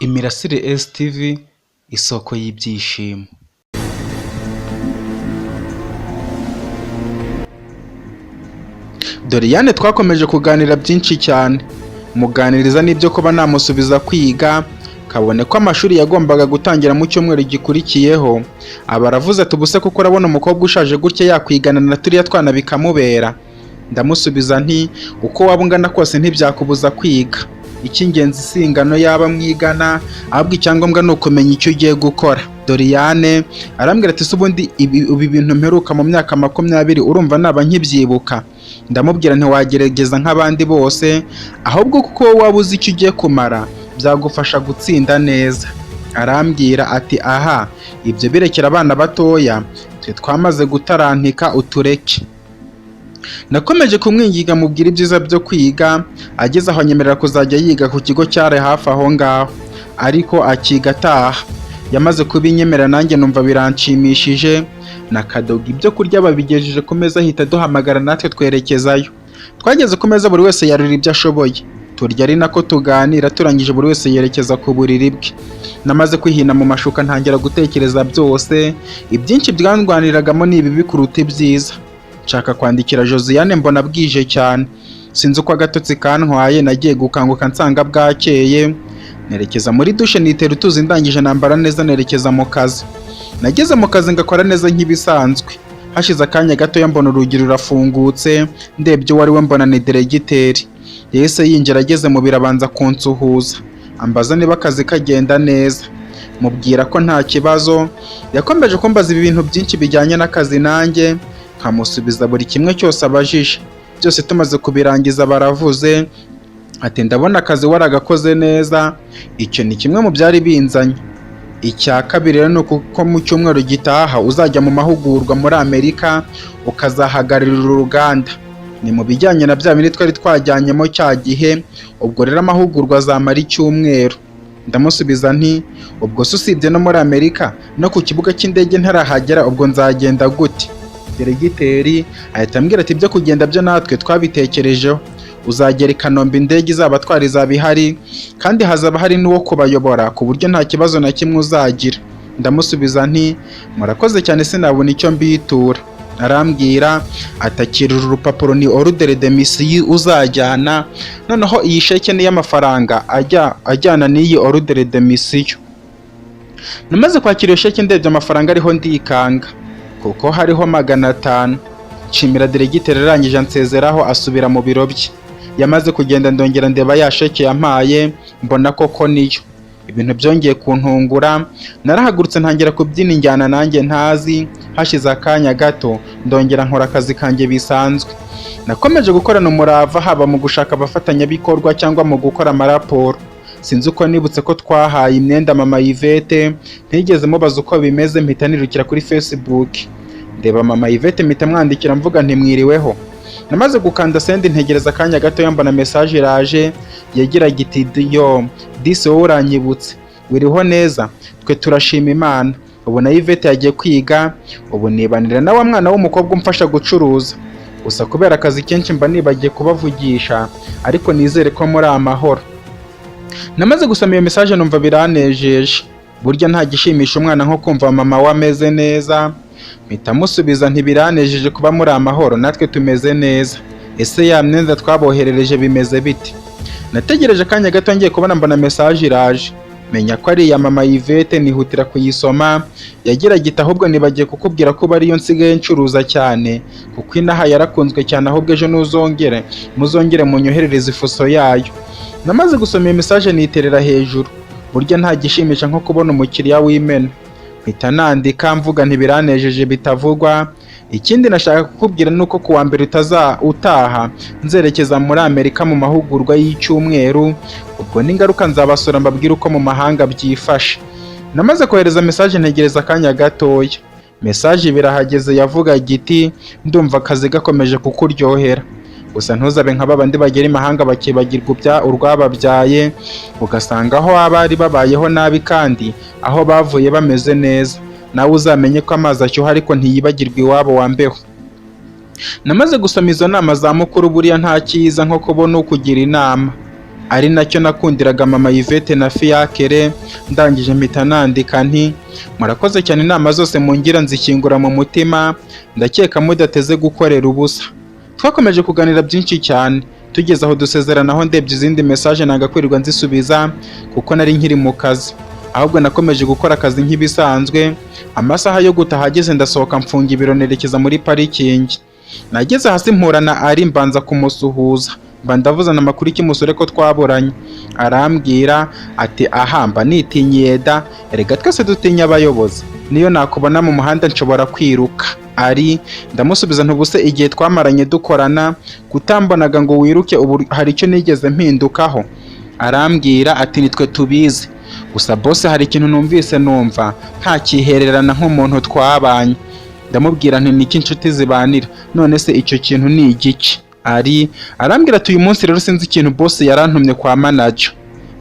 Imirasire STV isoko y'ibyishimo. Doriane twakomeje kuganira byinshi cyane, muganiriza n'ibyo kuba namusubiza kwiga, kabone ko amashuri yagombaga gutangira mu cyumweru gikurikiyeho. Aba aravuze ati ubuse kuko urabona umukobwa ushaje gutya yakwigana na turiya twana bikamubera. Ndamusubiza nti uko waba ungana kose ntibyakubuza kwiga, icy'ingenzi si ingano yaba mwigana, ahubwo icyangombwa ni ukumenya icyo ugiye gukora. Doriane arambwira ati ubundi ibi bintu mperuka mu myaka 20 urumva naba nkibyibuka. Ndamubwira ntiwagerageza nk'abandi bose, ahubwo kuko waba uzi icyo ugiye kumara byagufasha gutsinda neza. Arambwira ati aha, ibyo birekera abana batoya, twe twamaze gutarantika utureke. Nakomeje kumwinginga mubwira ibyiza byo kwiga, ageze aho anyemerera kuzajya yiga ku kigo cyari hafi aho ngaho, ariko akiga ataha. Yamaze kubinyemerera nanjye numva biranshimishije, na kadoga ibyo kurya babigejeje ku meza ahita duhamagara natwe twerekezayo. Twageze ku meza buri wese yarura ibyo ashoboye, turya ari nako tuganira, turangije buri wese yerekeza ku buriri bwe. Namaze kwihina mu mashuka ntangira gutekereza byose, ibyinshi byandwaniragamo ni ibibi kuruta ibyiza. Nshaka kwandikira Josiane mbona bwije cyane, sinzi uko agatotsi kantwaye, nagiye gukanguka nsanga bwakeye. Nerekeza muri dushe nitera utuzi, ndangije nambara neza nerekeza mu kazi. Nageze mu kazi ngakora neza nk'ibisanzwe. Hashize akanya gato mbona urugi rurafungutse, ndebye uwo ari we mbona ni diregiteri. Yahise yinjira, ageze mu biro abanza kunsuhuza, ambaza niba akazi kagenda neza. Mubwira ko nta kibazo. Yakomeje kumbaza ibintu byinshi bijyanye n'akazi, nanjye nkamusubiza buri kimwe cyose abajije. Byose tumaze kubirangiza baravuze ati ndabona akazi waragakoze neza, icyo ni kimwe mu byari binzanye. Icya kabiri rero ni uko mu cyumweru gitaha uzajya mu mahugurwa muri Amerika, ukazahagararira uruganda. Ni mu bijyanye na bya bindi twari twajyanyemo cya gihe, ubwo rero amahugurwa azamara icyumweru. Ndamusubiza nti ubwo se usibye no muri Amerika no ku kibuga cy'indege ntarahagera, ubwo nzagenda gute? Diregiteri ahita ambwira ati ibyo kugenda byo natwe twabitekerejeho, uzagera i Kanombe indege izaba twari izaba ihari, kandi hazaba hari n'uwo kubayobora ku buryo nta kibazo na kimwe uzagira. Ndamusubiza nti murakoze cyane, sinabona icyo mbitura. Arambwira atakira uru rupapuro ni ordre de mission uzajyana, noneho iyi sheke ni y'amafaranga ajyana n'iyi ordre de mission. Namaze kwakira iyo sheke ndebye amafaranga ariho ndikanga, kuko hariho 500. Nshimira diregiteri, arangije ansezeraho asubira mu biro bye. Yamaze kugenda ndongera ndeba ya sheke yampaye, mbona koko niyo. Ibintu byongeye kuntungura, narahagurutse ntangira kubyina injyana nanjye ntazi. Hashize akanya gato ndongera nkora akazi kanjye bisanzwe. Nakomeje gukorana umurava, haba mu gushaka abafatanyabikorwa cyangwa mu gukora amaraporo. Sinzi uko nibutse ko twahaye imyenda mama Yvette, ntigeze mubaza uko bimeze, mpita nirukira kuri Facebook. Ndeba mama Yvette mpita mwandikira mvuga ntimwiriweho. Namaze gukanda send ntegereza akanya gato mbona message iraje, yagira giti yo disi wowe uranyibutse, wiriho neza, twe turashima Imana. Ubu na Yvette yagiye kwiga, ubu nibanira na wa mwana w'umukobwa umfasha gucuruza. Gusa kubera akazi kenshi mba nibagiye kubavugisha, ariko nizere ko muri amahoro. Namaze gusoma iyo message numva biranejeje, burya nta gishimisha umwana nko kumva mama we ameze neza. Mpita musubiza ntibiranejeje kuba muri amahoro, natwe tumeze neza. Ese ya myenda twaboherereje bimeze bite? Nategereje akanya gato ngiye kubona mbona message iraje, menya ko ari ya mama Yvette, nihutira kuyisoma. Yagira gita ahubwo nibagiye kukubwira ko bariyo nsigaye ncuruza cyane, kuko inaha yarakunzwe cyane, ahubwo ejo muzongere munyoherereza ifoto yayo. Namaze gusoma iyo message niterera hejuru, burya nta gishimisha nko kubona umukiriya w'imena. Mpita nandika mvuga ntibiranejeje bitavugwa. Ikindi nashaka kukubwira nuko kuwa mbere utaha nzerekeza muri Amerika mu mahugurwa y'icyumweru, ubwo n'ingaruka nzabasura mbabwira uko mu mahanga byifashe. Namaze kohereza message ntegereza akanya gatoya, message birahageze yavuga giti ndumva akazi gakomeje kukuryohera, gusa ntuzabe nka babandi bagera imahanga bakibagirwa urwababyaye, ugasanga aho abari babayeho nabi kandi aho bavuye bameze neza. Nawe uzamenye ko amazi ashyuha ariko ntiyibagirwa iwabo wambeho. Namaze gusoma izo nama za mukuru, buriya nta cyiza nko kubona ukugira inama. ari nacyo nakundiraga mama Yvette na Fiacre. Ndangije mpita nandika nti murakoze cyane, inama zose mungira nzikingura mu mutima, ndakeka mudateze gukorera ubusa. Twakomeje kuganira byinshi cyane, tugeze aho dusezeranaho ndebye izindi message nagakwirirwa nzisubiza kuko nari nkiri mu kazi, ahubwo nakomeje gukora akazi nk'ibisanzwe. Amasaha yo gutaha ageze ndasohoka mfunga ibiro nerekeza muri parikingi. Nageze hasi mpura na Ari mbanza kumusuhuza, mba ndavuzana amakuru y'ikimusore ko twaburanye. Arambwira ati aha mba nitinyiye da, erega twese dutinya abayobozi, niyo nakubona mu muhanda nshobora kwiruka. Ari ndamusubiza ntubuse igihe twamaranye dukorana kutambonaga ngo wiruke ubu hari icyo nigeze mpindukaho. Arambwira ati nitwe tubizi, gusa boss hari ikintu numvise numva ntakihererana nk'umuntu twabanye. Ndamubwira nti niki inshuti zibanira, none se icyo kintu ni igiki? Ari arambwira ati uyu munsi rero sinzi ikintu boss yarantumye kwa manager.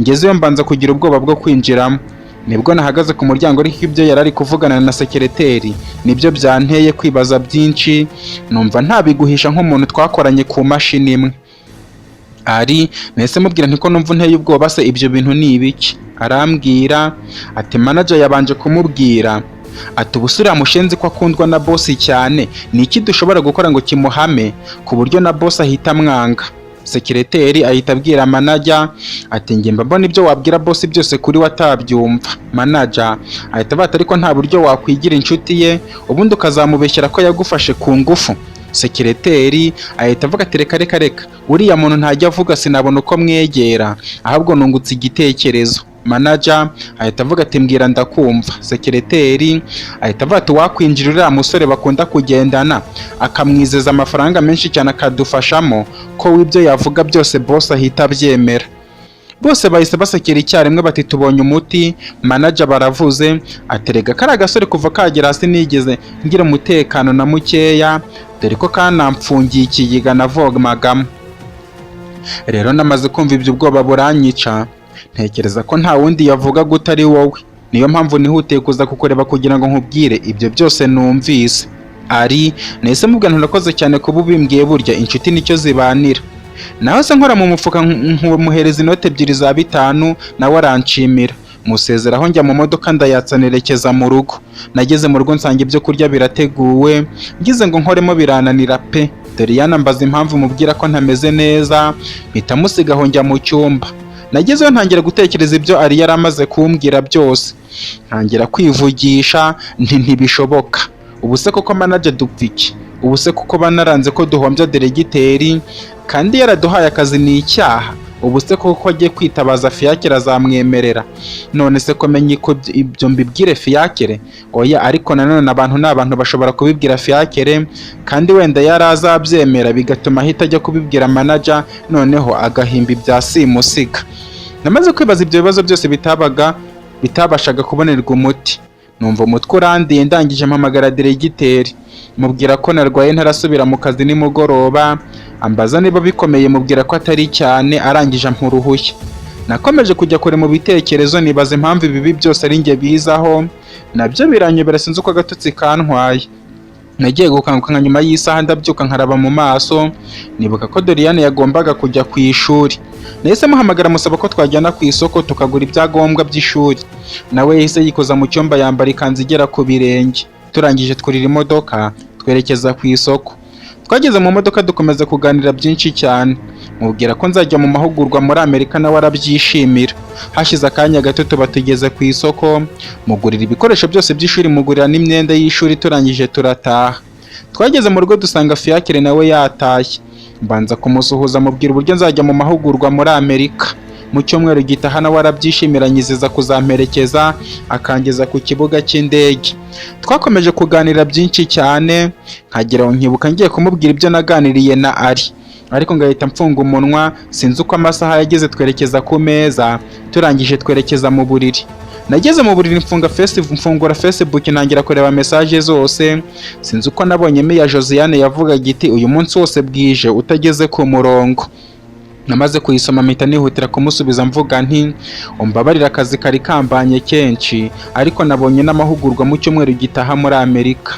Ngezeyo mbanza kugira ubwoba bwo kwinjiramo, nibwo nahagaze ku muryango ariko ibyo yarari kuvugana na sekreteri nibyo byanteye kwibaza byinshi, numva ntabiguhisha nk'umuntu twakoranye ku mashini imwe. Ari nese mubwira ntiko numva nteye ubwoba, se ibyo bintu ni ibiki? Arambwira ati manager yabanje kumubwira ati ubusura mushenzi ko akundwa na boss cyane, ni iki dushobora gukora ngo kimuhame ku buryo na boss ahita mwanga? Sekreteri ahita abwira manager ati nge mbona ibyo wabwira boss byose kuri watabyumva. Manager ahita bata ariko nta buryo wakwigira inshuti ye ubundi ukazamubeshyera ko yagufashe ku ngufu. Sekreteri ahita avuga ati reka uriya muntu ntajya avuga, sinabona uko mwegera, ahubwo nungutse igitekerezo. Manager ahita avuga ati mbwira ndakumva. Sekreteri ahita avuga ati wakwinjira uriya musore bakunda kugendana akamwizeza amafaranga menshi cyane akadufashamo ko wibyo yavuga byose boss ahita abyemera. Bose bahise basekera icyarimwe bati tubonye umuti. Manager baravuze ati rega kari agasore kuva kagera hasi nigeze ngira umutekano na mukeya, dore ko kanamfungiye ikiyiga navomagamo. Rero namaze kumva ibyo ubwoba buranyica, ntekereza ko nta wundi yavuga gutari wowe, niyo mpamvu nihutiye kuza kukureba kugira ngo nkubwire ibyo byose numvise. Ari nahise mubwira nturakoze cyane kuba ubimbwiye, burya inshuti nicyo zibanira. Naho se nkora mu mufuka nkumuhereza inoti 2 za 5 nawe aranshimira. Musezeraho njya mu modoka ndayatsa nerekeza mu rugo. Nageze mu rugo nsanga ibyo kurya birateguwe, ngize ngo nkoremo birananira pe. Doriana mbaza impamvu mubwira ko ntameze neza, mpita musigaho njya mu cyumba. Nagezeyo ntangira gutekereza ibyo Ari yaramaze kumbwira byose, ntangira kwivugisha ntibishoboka. Ubuse koko manager dupfiki, ubuse kuko banaranze ko duhombya deregiteri kandi yaraduhaye akazi ni icyaha, ubuse koko agiye kwitabaza Fiacre azamwemerera. None se ko menye ko ibyo mbibwire Fiacre? Oya, ariko nanone abantu bashobora kubibwira Fiacre kandi wenda yarazabyemera bigatuma ahita ajya kubibwira manager, noneho agahimba ibya simusiga. Namaze kwibaza ibyo bibazo byose bitabashaga kubonerwa umuti. Numva umutwe urandiye, ndangije mpamagara deregiteri mubwira ko narwaye ntarasubira mu kazi nimugoroba, ambaza niba bikomeye mubwira ko atari cyane, arangije ampuruhushya. Nakomeje kujya kure mu bitekerezo nibaza impamvu ibi byose ari nge bizaho, nabyo biranyobera sinzi uko agatutsi kantwaye. Nagiye gukanguka nka nyuma y'isaha ndabyuka nkaraba mu maso, nibuka ko Doriane yagombaga kujya ku ishuri. Nahise muhamagara musaba ko twajyana ku isoko tukagura ibyangombwa by'ishuri. Nawe yahise yikoza mu cyumba yambara ikanzu igera ku birenge. Turangije twurira imodoka twerekeza ku isoko. Twageze mu modoka dukomeza kuganira byinshi cyane, mubwira ko nzajya mu mahugurwa muri Amerika nawe arabyishimira. Hashize akanya gato tuba tugeze ku isoko, mugurira ibikoresho byose by'ishuri, mugurira n'imyenda y'ishuri, turangije turataha. Twageze mu rugo dusanga Fiacre nawe yatashye, mbanza kumusuhuza mubwira uburyo nzajya mu mahugurwa muri Amerika. Mu cyumweru gitaha nawe arabyishimira, nyizeza kuzamperekeza akangeza ku kibuga cy'indege. Twakomeje kuganira byinshi cyane, nkageraho nkibuka ngiye kumubwira ibyo naganiriye na Ari, ariko ngahita mfunga umunwa. Sinzi uko amasaha yageze twerekeza ku meza, turangije twerekeza mu buriri. Nageze mu buriri mfungura Facebook ntangira kureba message zose. Sinzi uko nabonye Meya Josiane yavuga giti uyu munsi wose bwije utageze ku murongo. Namaze kuyisoma mpita nihutira kumusubiza mvuga nti umbabarira akazi kari kambanye kenshi, ariko nabonye n'amahugurwa mu cyumweru gitaha muri Amerika.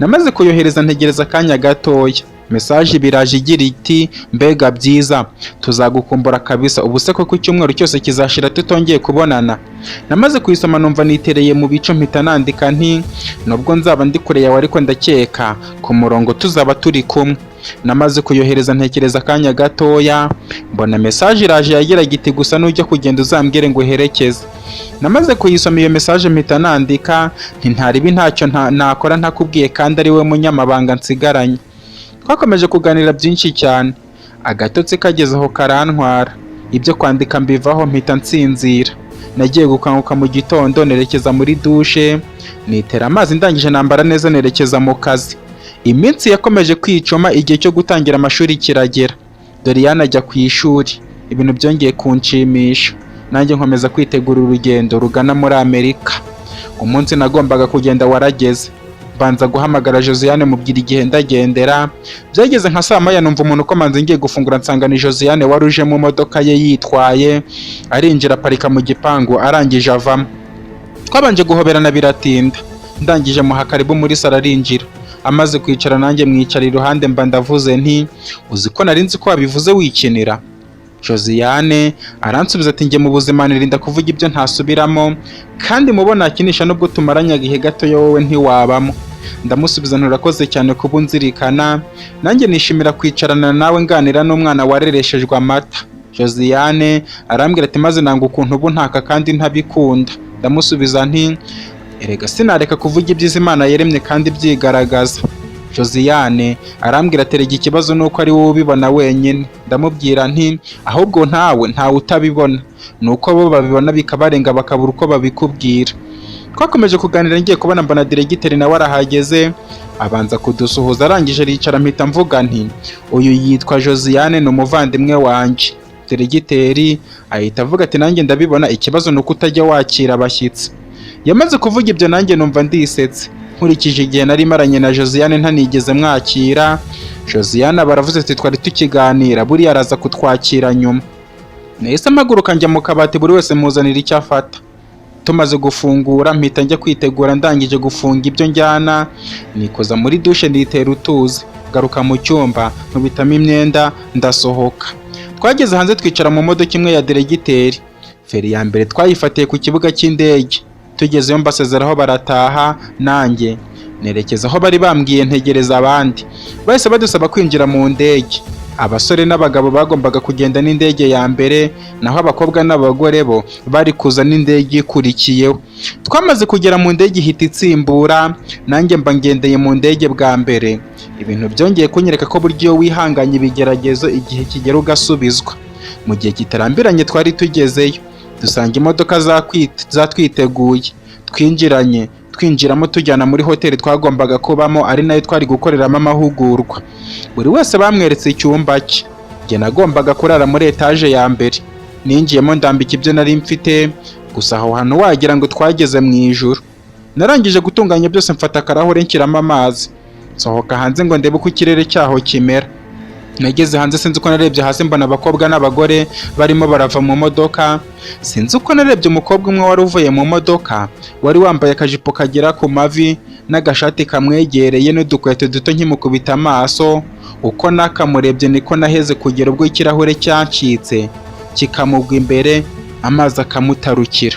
Namaze kuyohereza ntegereza akanya gatoya, Message biraje igira iti mbega byiza tuzagukumbura kabisa, ubuse ko ku cyumweru cyose kizashira tutongeye kubonana. Namaze kuyisoma numva nitereye mu bico mpita nandika nti nubwo nzaba ndi kure yawe ariko ndakeka ku murongo tuzaba turi kumwe. Namaze kuyohereza ntekereza akanya gatoya mbona message iraje yagira giti gusa nujya kugenda uzambwire ngo herekeze. Namaze kuyisoma iyo message mpita nandika nti ntaribi ntacyo nakora ntakubwiye kandi ari we munyamabanga nsigaranye. Twakomeje kuganira byinshi cyane, agatotsi kagezeho karantwara, ibyo kwandika mbivaho mpita nsinzira. Nagiye gukanguka mu gitondo nerekeza muri douche, nitera amazi ndangije nambara neza nerekeza mu kazi. Iminsi yakomeje kwicoma, igihe cyo gutangira amashuri kiragera. Doriane ajya ku ishuri, ibintu byongeye kunshimisha, nanjye nkomeza kwitegura urugendo rugana muri Amerika. Umunsi nagombaga kugenda warageze, banza guhamagara Josiane mubwira igihe ndagendera. Byageze nka saa moya numva umuntu ukomanze ngiye gufungura nsanga ni Josiane wari uje mu modoka ye yitwaye, arinjira aparika mu gipangu arangije avamo. Twabanje guhoberana biratinda, ndangije muha karibu muri sala arinjira. Amaze kwicara nanjye mwicara iruhande mba ndavuze nti uzi ko nari nzi ko wabivuze wikinira. Josiane aransubiza ati njye mu buzima nirinda kuvuga ibyo ntasubiramo kandi mubona akinisha nubwo tumaranye igihe gato wowe ntiwabamo. Ndamusubiza nturakoze cyane kuba unzirikana, nanjye nishimira kwicarana nawe nganira n'umwana warereshejwe amata. Josiane arambwira ati maze nanga ukuntu ubu ntaka kandi ntabikunda. Ndamusubiza nti erega sinareka kuvuga ibyiza Imana yeremye kandi byigaragaza. Josiane arambwira ati erega ikibazo nuko ari wowe ubibona wenyine. Ndamubwira nti ahubwo ntawe utabibona, nuko bo babibona bikabarenga bakabura uko babikubwira. Twakomeje kuganira ngiye kubona mbona diregiteri nawe arahageze, abanza kudusuhuza arangije aricara mpita mvuga nti uyu yitwa Josiane ni umuvandimwe wanjye. Diregiteri ahita avuga ati nanjye ndabibona, ikibazo nuko utajya wakira abashyitsi. Yamaze kuvuga ibyo nanjye numva ndisetse, nkurikije igihe nari maranye na Josiane ntanigeze mwakira. Josiane baravuze ati twari tukiganira buriya araza kutwakira nyuma. Nahise mpaguruka njya mu kabati buri wese muzanira icyo afata. Tumaze gufungura mpita njya kwitegura, ndangije gufunga ibyo njyana nikoza muri douche nditera utuzi, garuka mu cyumba nkubitamo imyenda ndasohoka. Twageze hanze twicara mu modoka imwe ya diregiteri. Feri ya mbere twayifatiye ku kibuga cy'indege, tugezeyo mbasezeraho barataha, nanjye nerekeza aho bari bambwiye ntegereza abandi. Bahise badusaba kwinjira mu ndege. Abasore n'abagabo bagombaga kugenda n'indege ya mbere, naho abakobwa n'abagore bo bari kuza n'indege ikurikiyeho. Twamaze kugera mu ndege ihita itsimbura, nanjye mba ngendeye mu ndege bwa mbere. Ibintu byongeye kunyereka ko buryo wihanganye ibigeragezo igihe kigera ugasubizwa. Mu gihe kitarambiranye twari tugezeyo, dusanga imodoka zatwiteguye, twinjiramo tujyana muri hoteli twagombaga kubamo, ari nayo twari gukoreramo amahugurwa. Buri wese bamweretse icyumba cye, njye nagombaga kurara muri etaje ya mbere. Ninjiyemo ndambika ibyo nari mfite, gusa aho hantu wagira ngo twageze mu ijuru. Narangije gutunganya byose mfata akarahure nshyiramo amazi, nsohoka hanze ngo ndebe uko ikirere cyaho kimera. Nageze hanze sinzi uko narebye hasi mbona abakobwa n'abagore barimo barava mu modoka. Sinzi uko narebye umukobwa umwe wari uvuye mu modoka, wari wambaye akajipo kagera ku mavi n'agashati kamwegereye n'udukweto duto, nkimukubita amaso. Uko nakamurebye niko naheze kugera ubwo ikirahure cyancitse kikamugwa imbere, amazi akamutarukira.